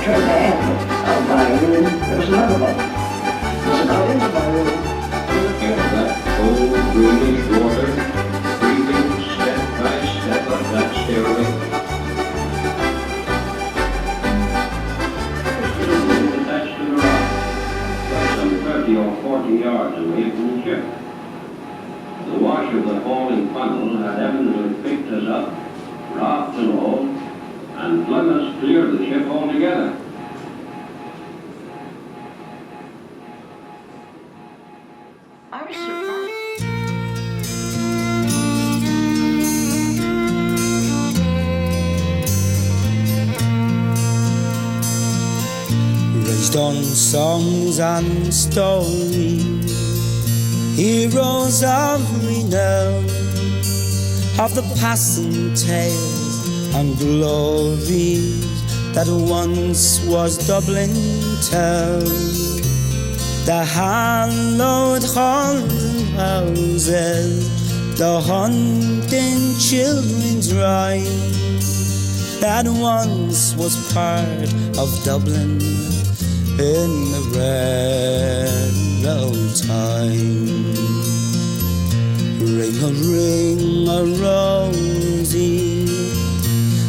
turned the handle of my room. There was another button. As I got into my room, and that cold, greenish water, creeping step by step up that stairway. Attached to the rock, about some 30 or 40 yards away from the ship. The wash of the falling funnel had evidently picked us up, raft and all, and flung us clear of the ship altogether. I was surprised. Raised on songs and stories, heroes of renown, of the passing tales and glories that once was Dublin town. The hallowed halls and houses, the hunting children's rhyme, that once was part of Dublin in the rare old time. Ring a rosy,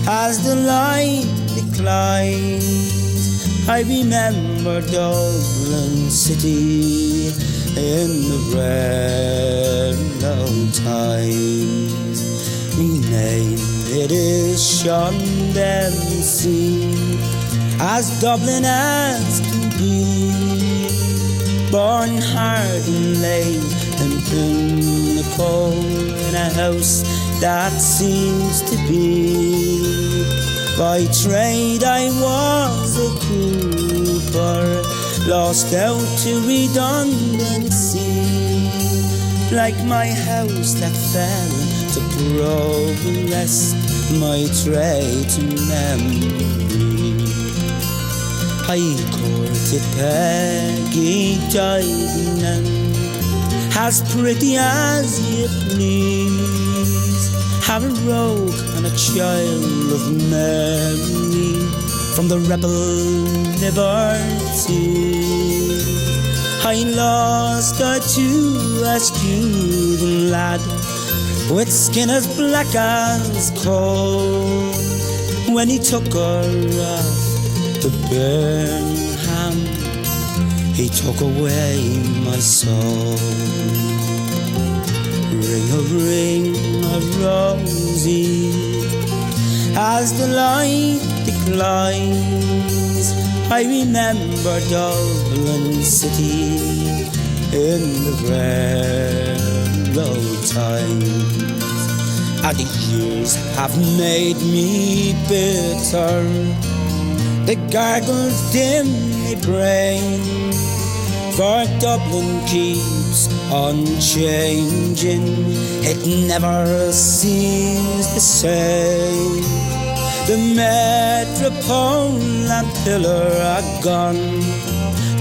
as the light declines, I remember Dublin city in the rare old times. Rename it is shunned and seen as Dublin as can be, born hard and late and pinnacle in a house that seems to be. By trade I was a cooper, lost out to redundancy, like my house that fell to progress, my trade to memory. I courted Peggy Dyden, as pretty as you please, have a rogue and a child of Mary from the rebel liberty. I lost her to a student lad with skin as black as coal, when he took her off to Birmingham, he took away my soul. Ring a rosy, as the light declines, I remember Dublin city in the rare old times. And the years have made me bitter, the gargles dim my brain, for Dublin keeps unchanging, it never seems the same. The metropole and pillar are gone,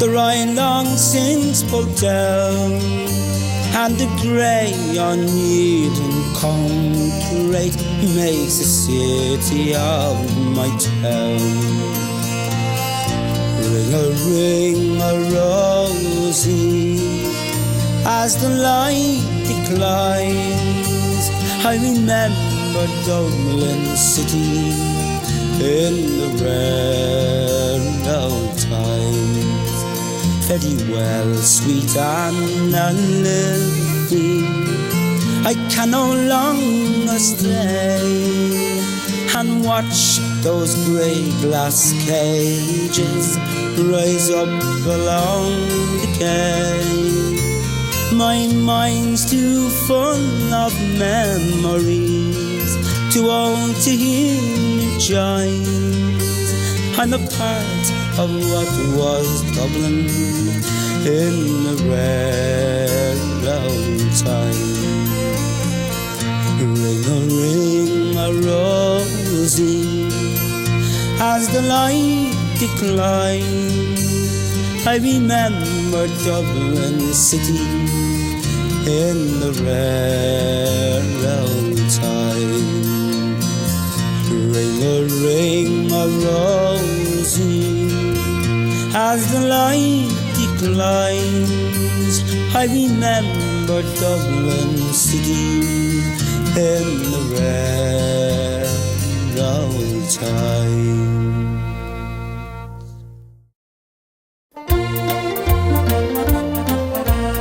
the Rhine long since pulled down, and the grey uneven concrete makes the city of my town. Ring a rosy, as the light declines, I remember Dublin city in the rare old times. Very well, sweet and living, I can no longer stay and watch those grey glass cages rise up along the quay. My mind's too full of memories, too old to hear new chimes. I'm a part of what was Dublin in the rare old time. Ring a rosy, as the light declines, I remember Dublin city in the rare old time. Ring a rosy, As the light declines, I remember Dublin City in the rare old time.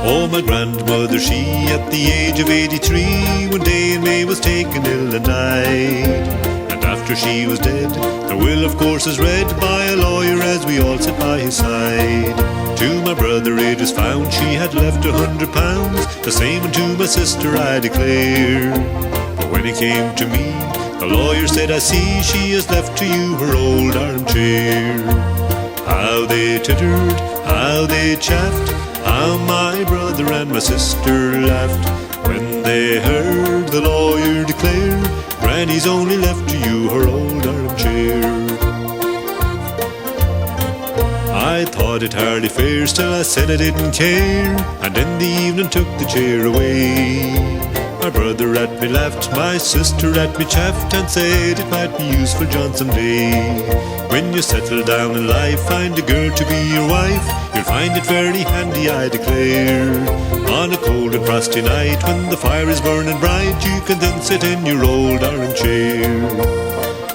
Oh, my grandmother, she at the age of 83, one day in May was taken ill and died. And after she was dead, the will of course is read by a lawyer as we all sit by his side. To my brother it is found she had left £100, the same unto my sister I declare. But when it came to me, the lawyer said, I see she has left to you her old armchair. How they tittered, how they chaffed, how my brother and my sister laughed when they heard the lawyer declare, Granny's only left to you her old armchair. I thought it hardly fair, still I said I didn't care, and in the evening took the chair away. My brother at me laughed, my sister at me chaffed, and said it might be useful John someday. When you settle down in life, find a girl to be your wife, you'll find it very handy, I declare. On a cold and frosty night, when the fire is burning bright, you can then sit in your old armchair.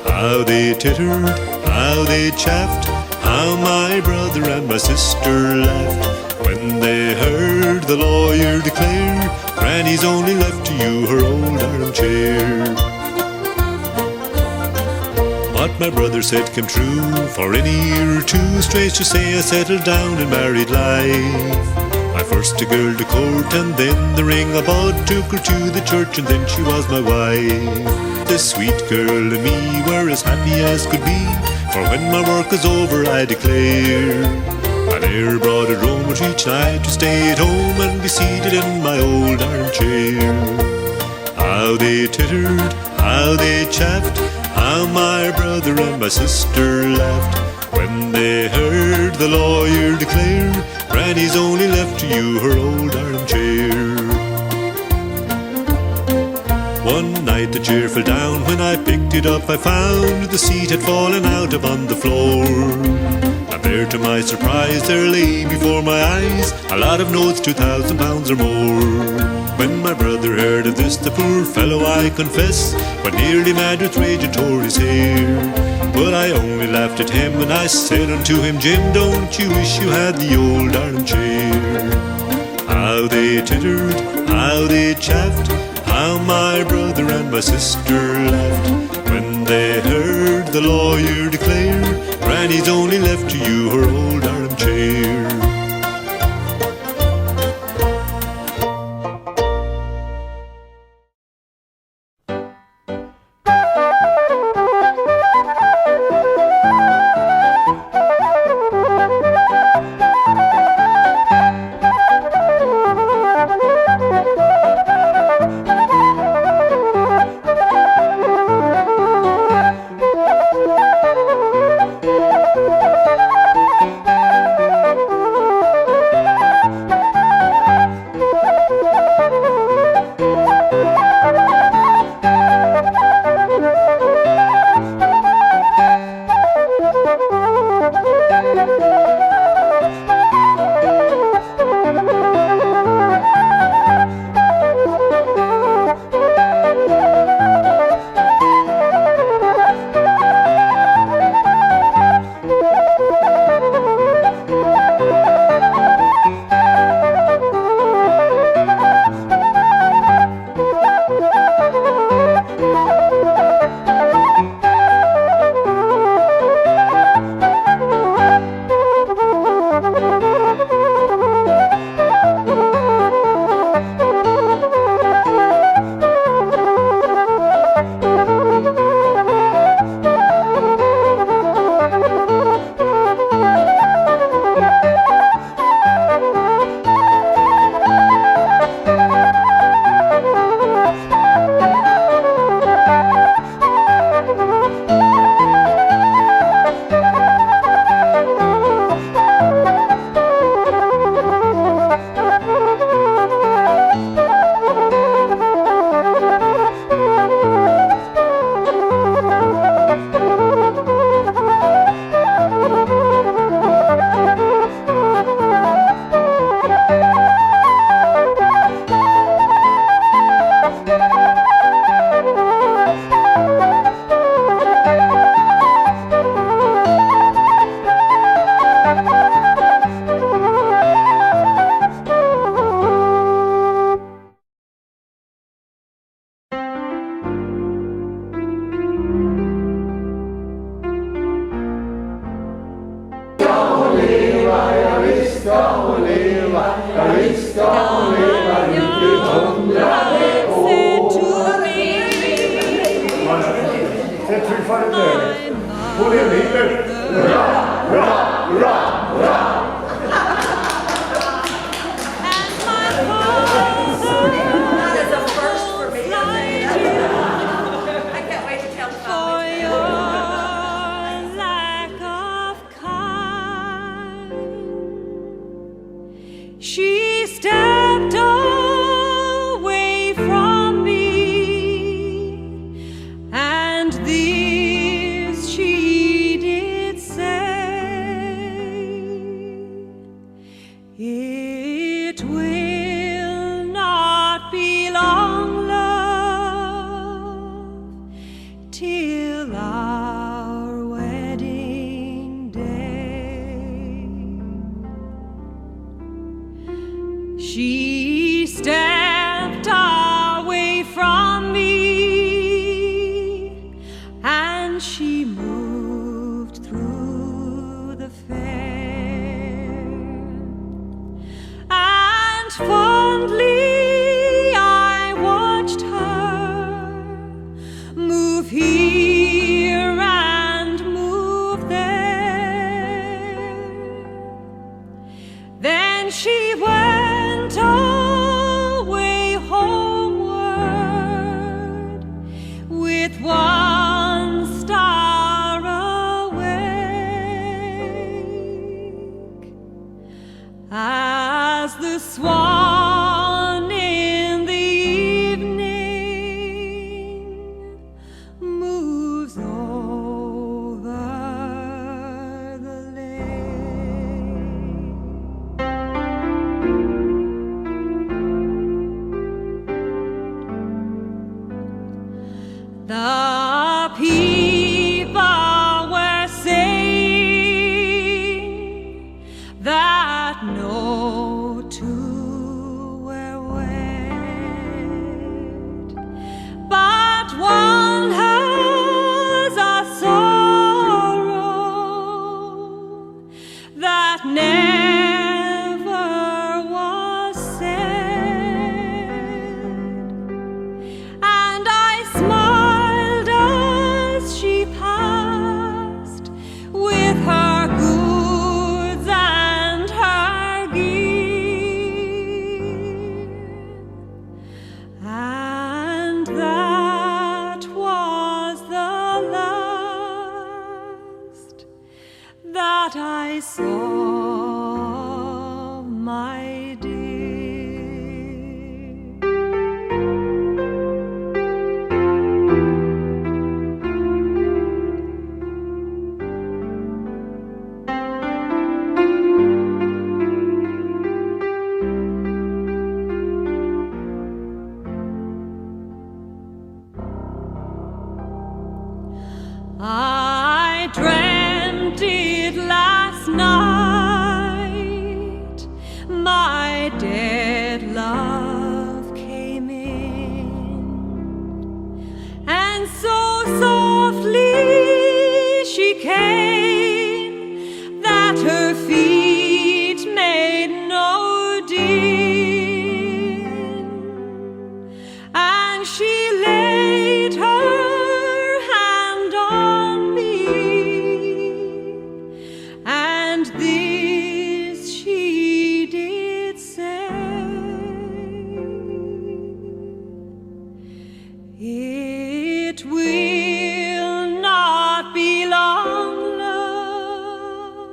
How they tittered, how they chaffed, how my brother and my sister laughed when they heard the lawyer declare, Granny's only left to you her old armchair. What my brother said came true, for in a year or two, strange to say, I settled down in married life. I first a girl to court, and then the ring I bought, took her to the church, and then she was my wife. The sweet girl and me were as happy as could be, for when my work was over, I declare, I ne'er brought her home each night to stay at home and be seated in my old armchair. How they tittered, how they chaffed, how my brother and my sister laughed when they heard the lawyer declare, Granny's only left to you her old armchair. One night the chair fell down, when I picked it up I found the seat had fallen out upon the floor. And there to my surprise there lay before my eyes a lot of notes, £2,000 or more. When my brother heard of this, the poor fellow I confess went nearly mad with rage and tore his hair. But I only laughed at him when I said unto him, Jim, don't you wish you had the old armchair? How they tittered, how they chaffed, how my brother and my sister laughed when they heard the lawyer declare, Granny's only left to you her old armchair. That is a first for me. I can't wait to tell the family. Lack of kind, she stepped away from me, and this she did say: it will not be long, love, till our wedding day. She stepped away from me, and she moved through the fair, and fondly I watched her move here and move there. Then she went away homeward with one star awake, as the swan in the evening moves over the lake. The people were saying that no two were wed, but one has a sorrow that never was said. And I smiled as she passed with her goods and her gear, and that was the last that I saw of my dear. I dreamt it last night. My dead love came in, and so softly she came that her feet made no din, and she laid her hand on me, and this she did say: it will not be long, love,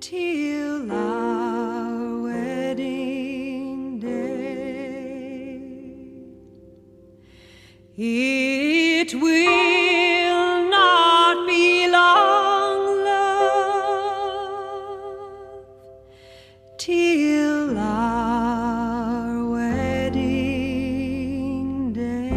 till our wedding day. It will not be long, love, till our wedding day.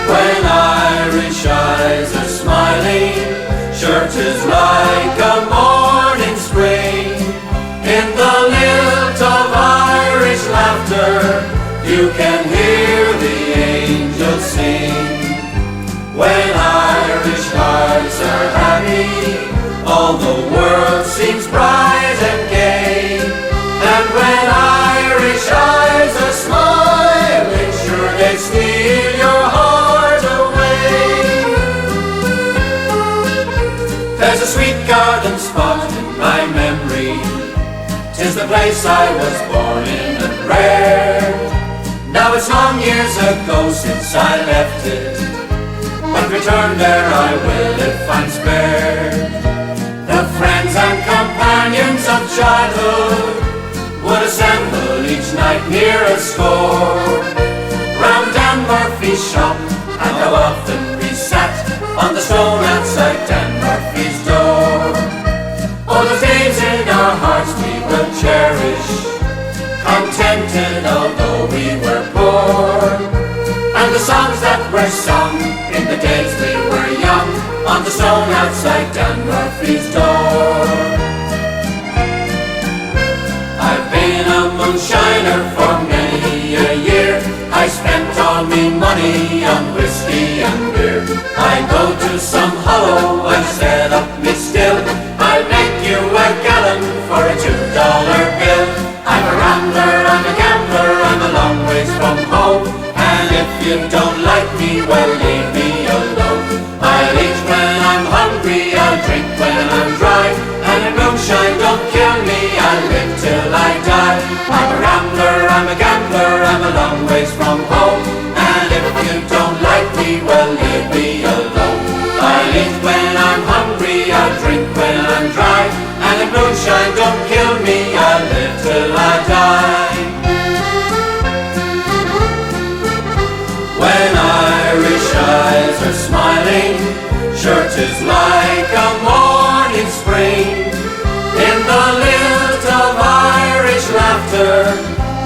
When Irish eyes are smiling, church is like a morning spring. In the lilt of Irish laughter, laughter, you can hear the angels sing. When Irish hearts are happy, all the world seems bright and gay. And when Irish eyes are smiling, sure they steal your heart away. There's a sweet garden spot in my memory, 'tis the place I was born in and reared. Now it's long years ago since I left it, but return there I will if I'm spared. The friends and companions of childhood would assemble each night near a score, round Dan Murphy's shop, and how often we sat on the stone outside Dan Murphy's door. All those days in our hearts we will cherish, contented although we were poor. And the songs that were sung in the days we were young, on the stone outside Dan Murphy's door. I've been a moonshiner for many a year, I spent all me money on whiskey and beer. I go to some hollow and set up me still, I'll make you a gallon for a $2 bill. I'm a rambler, I'm a gambler, I'm a long ways from home, and if you don't like me, well leave me alone. I'll eat when I'm hungry, I'll drink when I'm dry, and if moonshine don't kill me, I'll live till I die. I'm a rambler, I'm a gambler, I'm a long ways from home, and if you don't like me, well leave me alone. I'll eat when I'm hungry, I'll drink when I'm dry, and if moonshine don't kill me, I'll live till I die. When Irish eyes are smiling, sure 'tis like a morning spring. In the lilt of Irish laughter,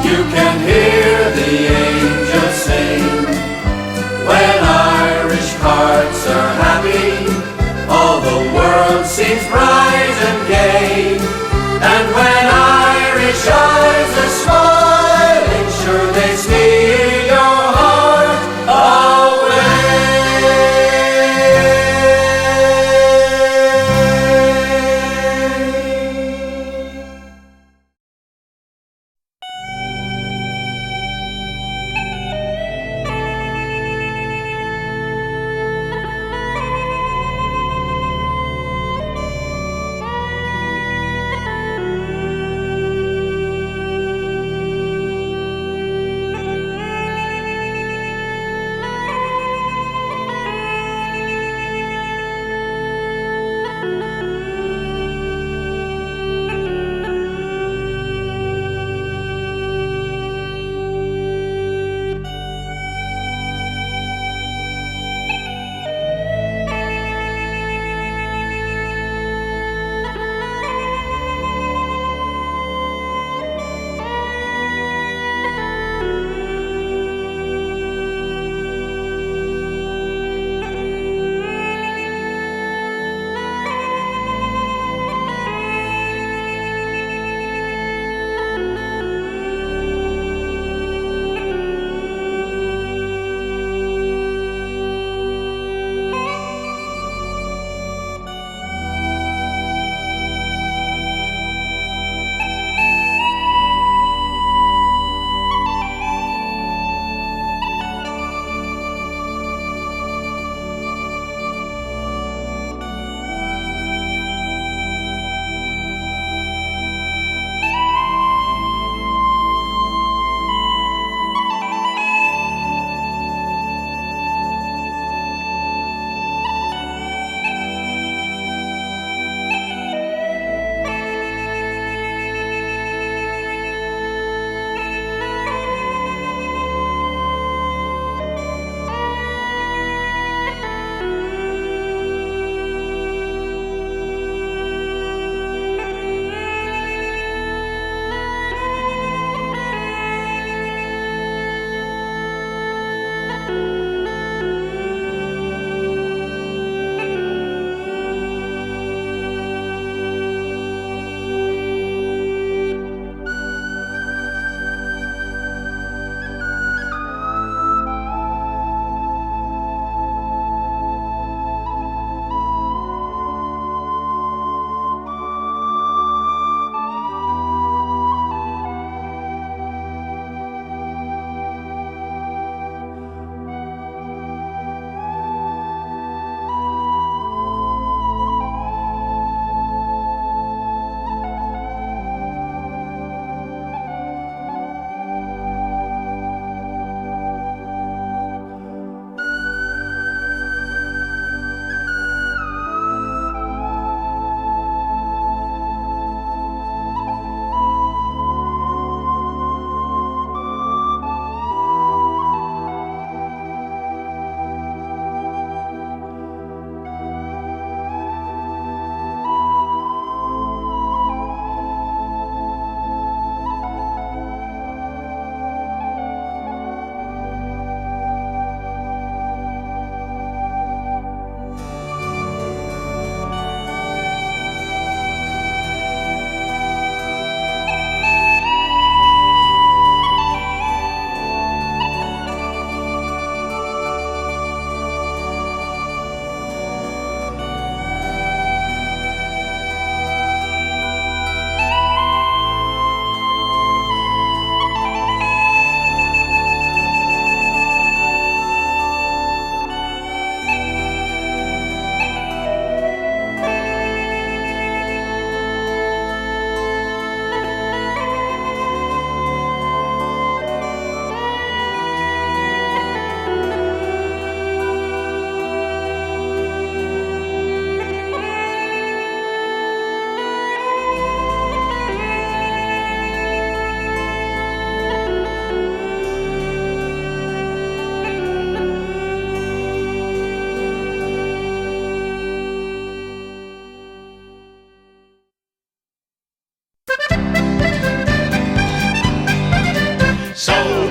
you can hear the angels sing. When Irish hearts are happy, all the world seems bright and gay. And when Irish eyes are smiling, sure they steal your heart away.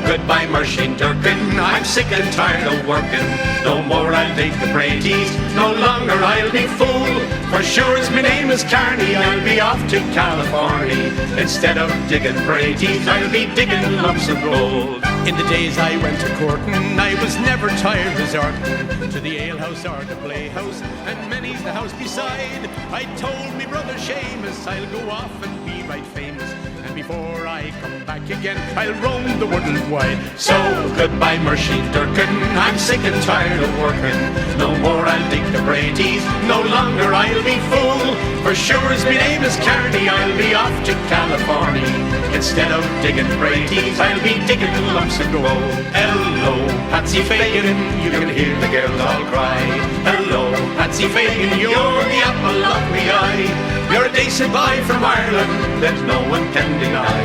goodbye Machine Durkin, I'm sick and tired of working. No more I'll dig the praties, no longer I'll be fool. For sure as my name is Carney, I'll be off to California. Instead of digging praties, I'll be digging lumps of gold. In the days I went to courtin', I was never tired resorting to the alehouse or the playhouse, and many's the house beside. I told me brother Seamus I'll go off and be right famous, and before I come back again I'll roam the world wide. So goodbye Machine Durkin, I'm sick and tired of working. No more I'll dig the praties, no longer I'll be fool. For sure as my name is Carney, I'll be off to California. Instead of digging praties, I'll be digging lumps of gold. Hello, Patsy Fagan, you can hear the girls all cry. Hello, Patsy Fagan, you're the apple of my eye. You're a decent boy from Ireland that no one can deny.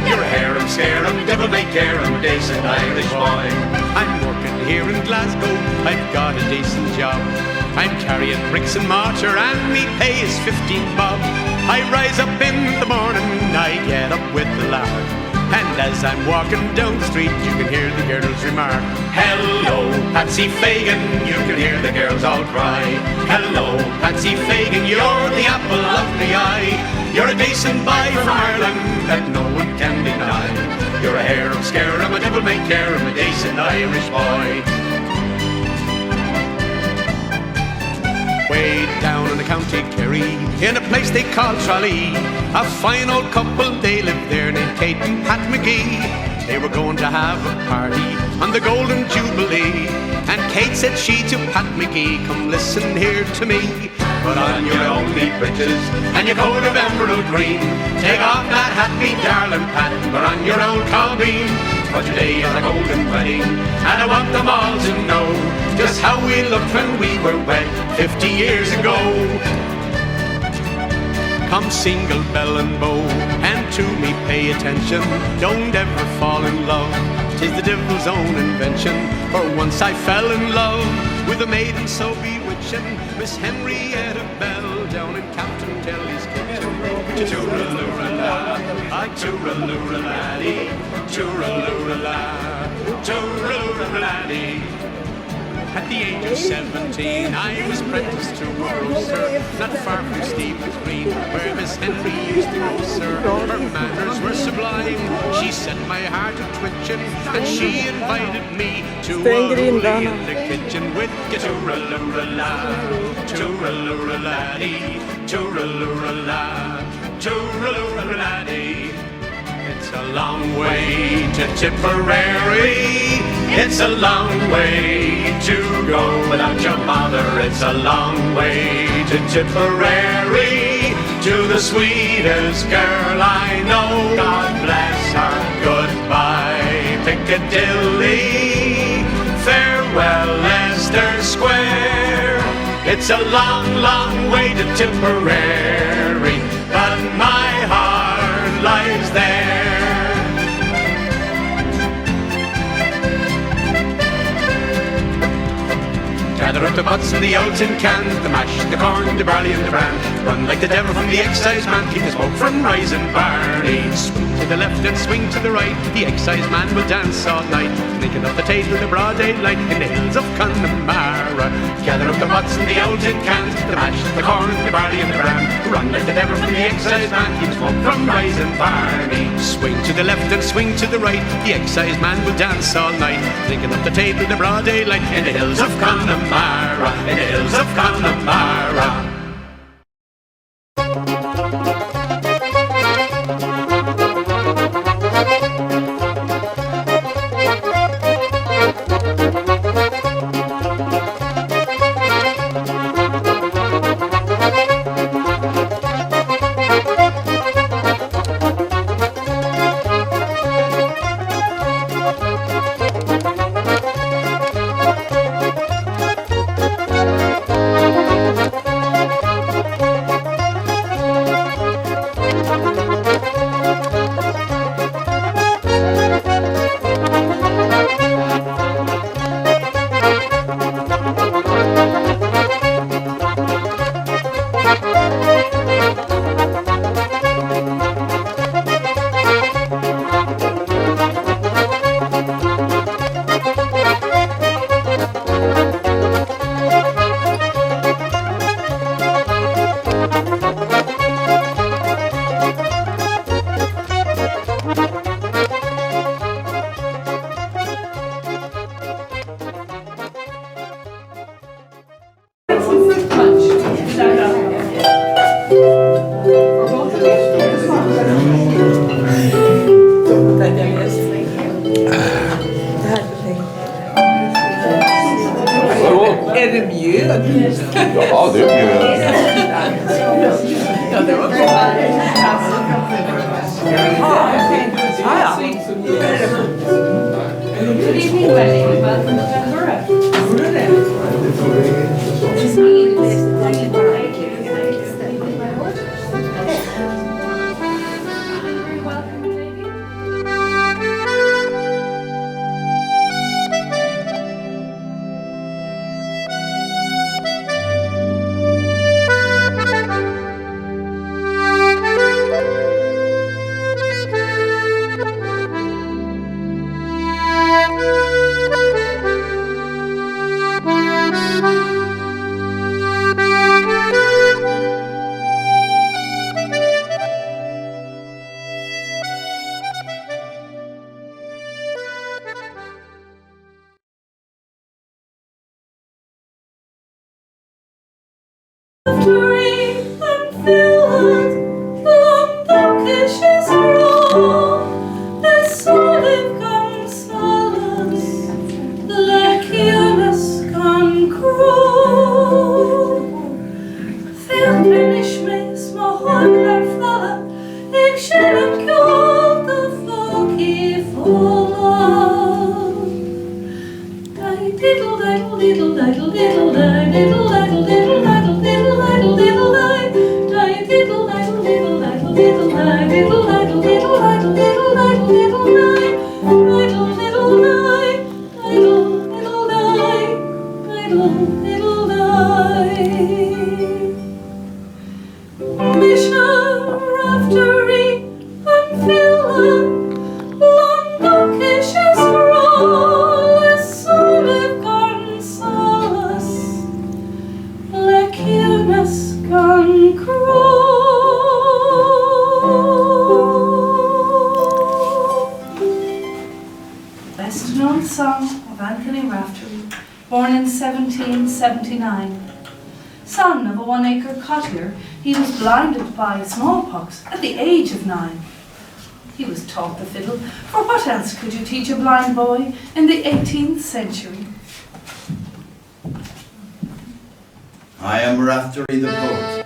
You're a harum scarum, devil may care, I'm a decent Irish boy. I'm working here in Glasgow, I've got a decent job. I'm carrying bricks and mortar and me pay is 15 bob. I rise up in the morning, I get up with the lark, and as I'm walking down the street you can hear the girls remark. Hello, Patsy Fagan, you can hear the girls all cry. Hello, Patsy Fagan, you're the apple of the eye. You're a decent boy from Ireland that no one can deny. You're a harum scarum, a devil may care, I'm a decent Irish boy. Way down in the county Kerry, in a place they call Tralee, a fine old couple, they lived there named Kate and Pat McGee. They were going to have a party on the Golden Jubilee, and Kate said she to Pat McGee, come listen here to me. Put on your old neat breeches and your coat of emerald green. Take off that hat, me darling Pat, put on your old colbeen. For today is a golden wedding, and I want them all to know just how we looked when we were wed 50 years ago. Come single bell and bow, and to me pay attention. Don't ever fall in love, 'tis the devil's own invention. For once I fell in love with a maiden so bewitching, Miss Henrietta Bell down in Captain Kelly's kitchen. Tooraloo-la, tooraloo-la-laddie, tooraloo-la, tooraloo-la-laddie. At the age of 17, I was apprenticed to a grocer, not far from Stephen's Green, where Miss Henry used to go, sir. Her manners were sublime, she set my heart a twitching, and she invited me to a hoolie in the kitchen with tooraloo-la, tooraloo-la-laddie, tooraloo-la, tooraloo-la-laddie. It's a long way to Tipperary, it's a long way to go without your mother. It's a long way to Tipperary, to the sweetest girl I know. God bless her, goodbye Piccadilly, farewell Leicester Square. It's a long, long way to Tipperary, but my heart lies there. Gather up the pots and the oats and cans, the mash, the corn, the barley and the bran. Run like the devil from the excise man, keep the smoke from rising Barney. Swing to the left and swing to the right, the excise man will dance all night, sneaking up the table in the broad daylight in the hills of Connemara. Gather up the pots and the oats and cans, the mash, the corn, the barley and the bran. Run like the devil from the excise man, keep the smoke from rising Barney. Swing to the left and swing to the right, the excise man will dance all night, sneaking up the table in the broad daylight in the hills of Connemara, in the hills of Connemara. bjöd. Ja, det bjöd. Ja, det var bra. Ja. Good evening, my lady. Welcome to Edinburgh. Very welcome, lady. Born in 1779. Son of a one-acre cottier, he was blinded by smallpox at the age of 9. He was taught the fiddle, for what else could you teach a blind boy in the 18th century? I am Raftery the poet.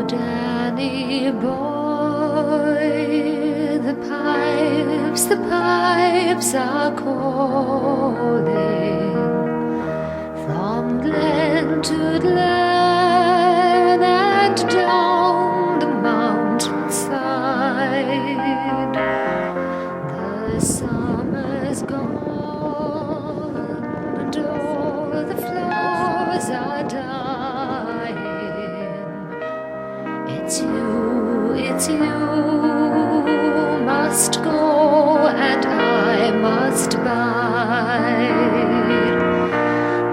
Danny boy, the pipes are calling from glen to glen and down the mountainside. The summer's gone and all the flowers are dying. It's you must go and I must bide.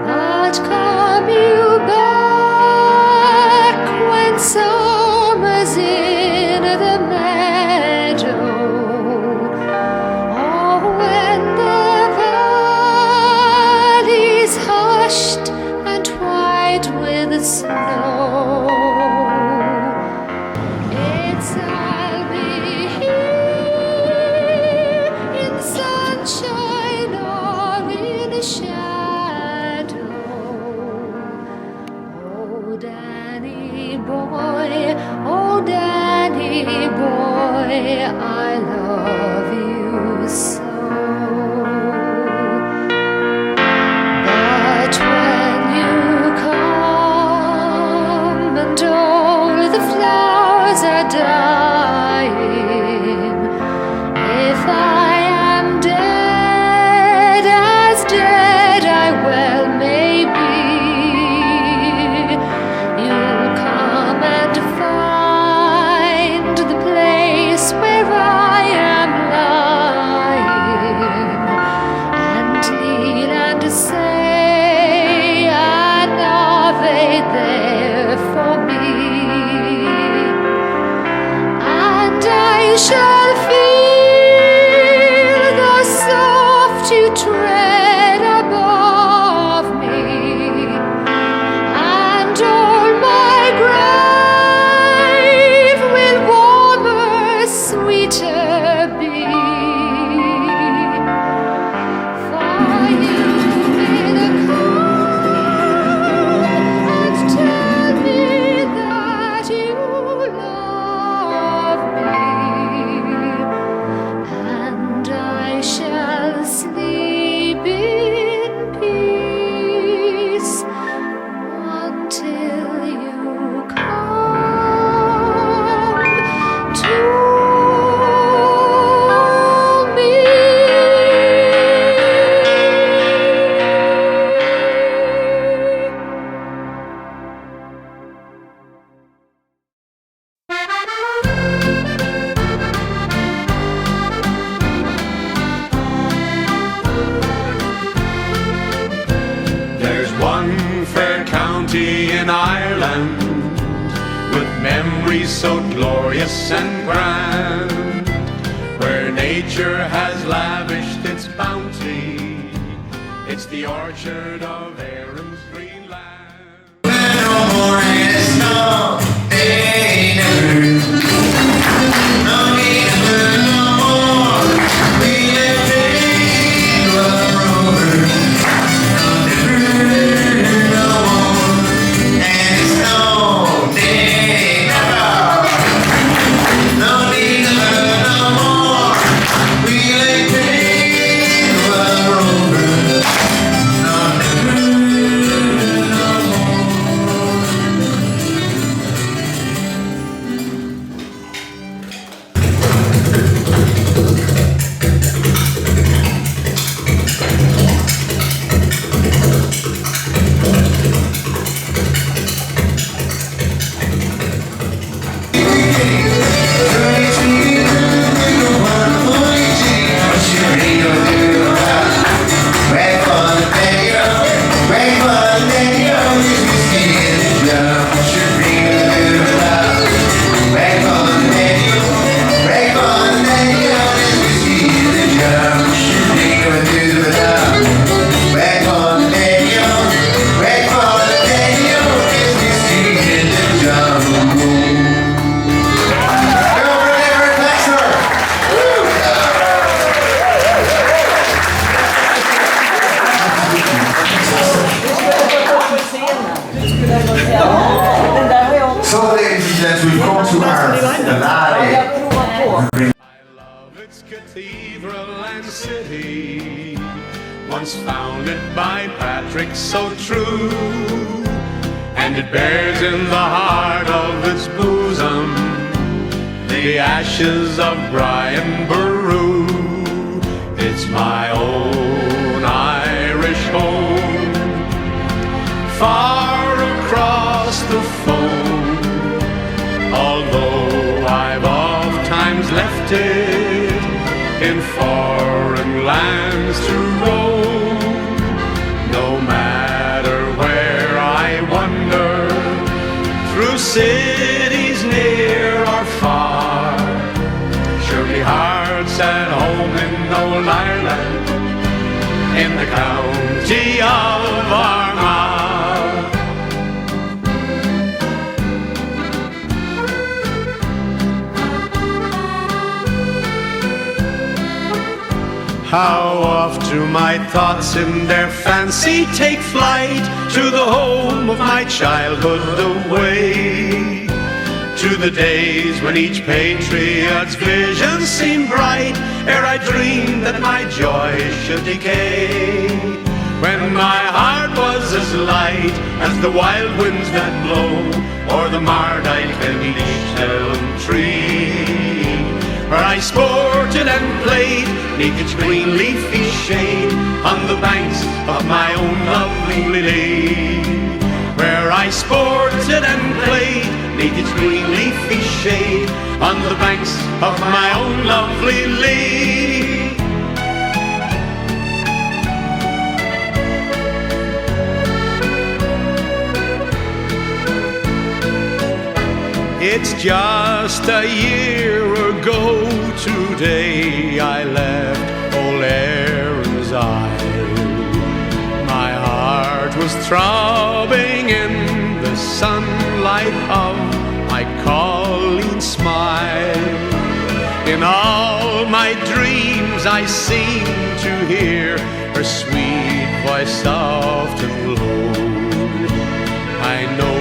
But come you back when summer's in the meadow, or when the valley's hushed and white with the snow. I'll be here in the sunshine or in the shadow. Oh, Danny boy, I love you so. But when you come and all the flowers are dying, if I am dead, as dead I well may be, you'll come and find the place where I am lying, and kneel and say an Ave there for me. And I shall feel the soft you tread above me, and all my grave will warmer, sweeter be. For you will come and tell me that you love me, and I shall sleep in peace until you come to me. There's one fair county in Ireland with memories so glorious and grand, where nature has lavished its bounty. It's the orchard of Erin's green land. No more snow, they never. No need to learn no more. We live in a rover. No never no more. And snow, they never. No need to learn no more. We live in a rover. No never no more. ladies and gents, we've come to our finale. I love its cathedral and city, once founded by Patrick so true, and it bears in the heart of its bosom the ashes of Brian Boru. It's my own Irish home, far across the foam, although I've oft times left it in foreign lands to roam. No matter where I wander, through cities near or far, surely hearts at home in old Ireland, in the county of Armagh. How oft do my thoughts in their fancy take flight to the home of my childhood away, to the days when each patriot's vision seemed bright, ere I dreamed that my joy should decay. When my heart was as light as the wild winds that blow o'er the Mardyke and each elm tree, where I sported and played neath its green leafy shade on the banks of my own lovely lake. Where I sported and played neath its green leafy shade on the banks of my own lovely lake. It's just a year ago today I left old Erin's Isle. My heart was throbbing in the sunlight of my Colleen's smile. In all my dreams I seem to hear her sweet voice soft and low. I know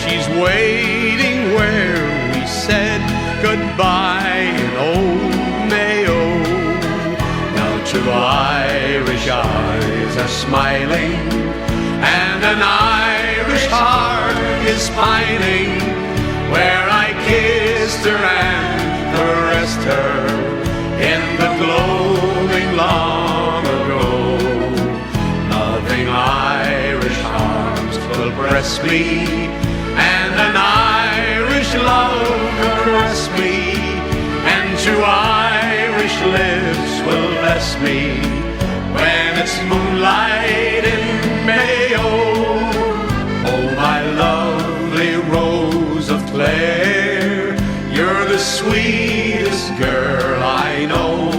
she's waiting where we said goodbye in old Mayo. Now two Irish eyes are smiling, and an Irish heart is pining, where I kissed her and caressed her in the gloaming long ago. Loving Irish arms will press me, and an Irish love will caress me, and two Irish lips will bless me when it's moonlight in Mayo. Oh, my lovely Rose of Clare, you're the sweetest girl I know.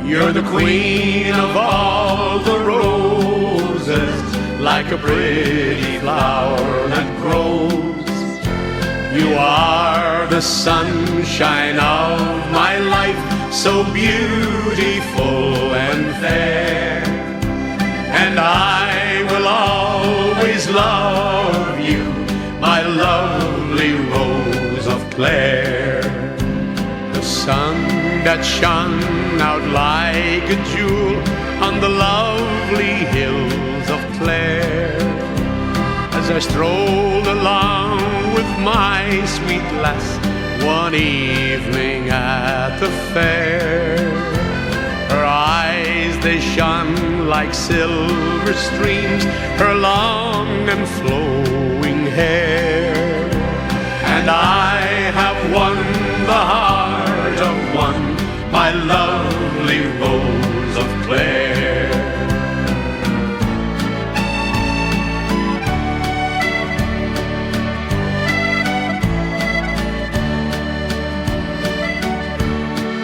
You're the queen of all the roses, like a pretty flower that grows. You are the sunshine of my life, so beautiful and fair, and I will always love you, my lovely Rose of Clare. The sun that shone out like a jewel on the lovely hills of Clare, as I strolled along with my sweet lass one evening at the fair. Her eyes, they shone like silver streams, her long and flowing hair, and I have won the heart of one, my lovely Rose of Clare.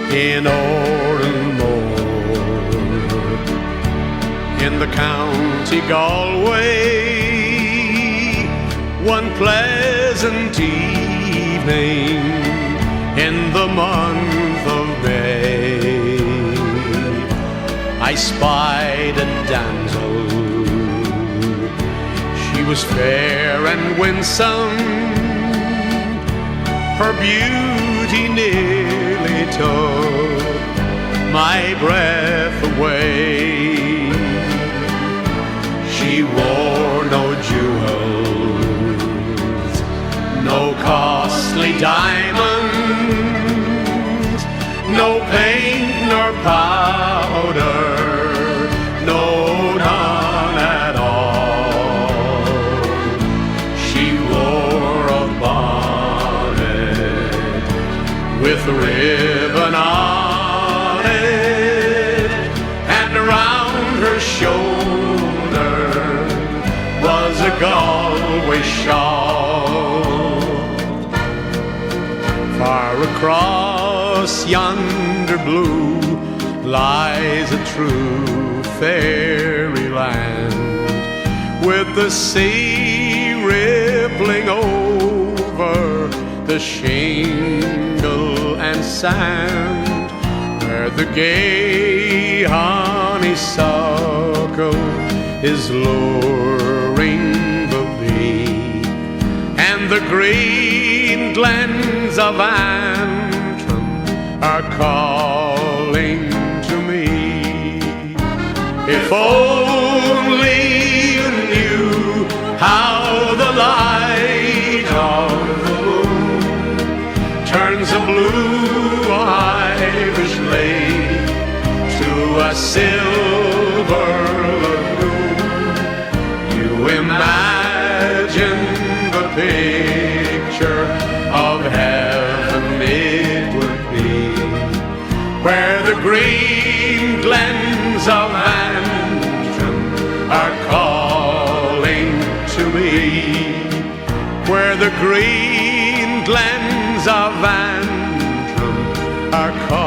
In Oranmore, in the county Galway, one pleasant evening in the month of May, I spied a damsel. She was fair and winsome, her beauty nearly took my breath away. She wore no jewels, no costly diamonds, no paint nor powder, no, none at all. She wore a bonnet with a ribbon on it, and around her shoulder was a Galway shawl. Far across yonder blue lies a true fairyland, with the sea rippling over the shingle and sand, where the gay honeysuckle is luring the bee, and the green glens of Antrim are calling to me. If only you knew how the light of the moon turns a blue Irish lake to a silver lagoon, you imagine the picture of heaven it would be, where the green glens of Antrim are calling to me, where the green glens of Antrim are calling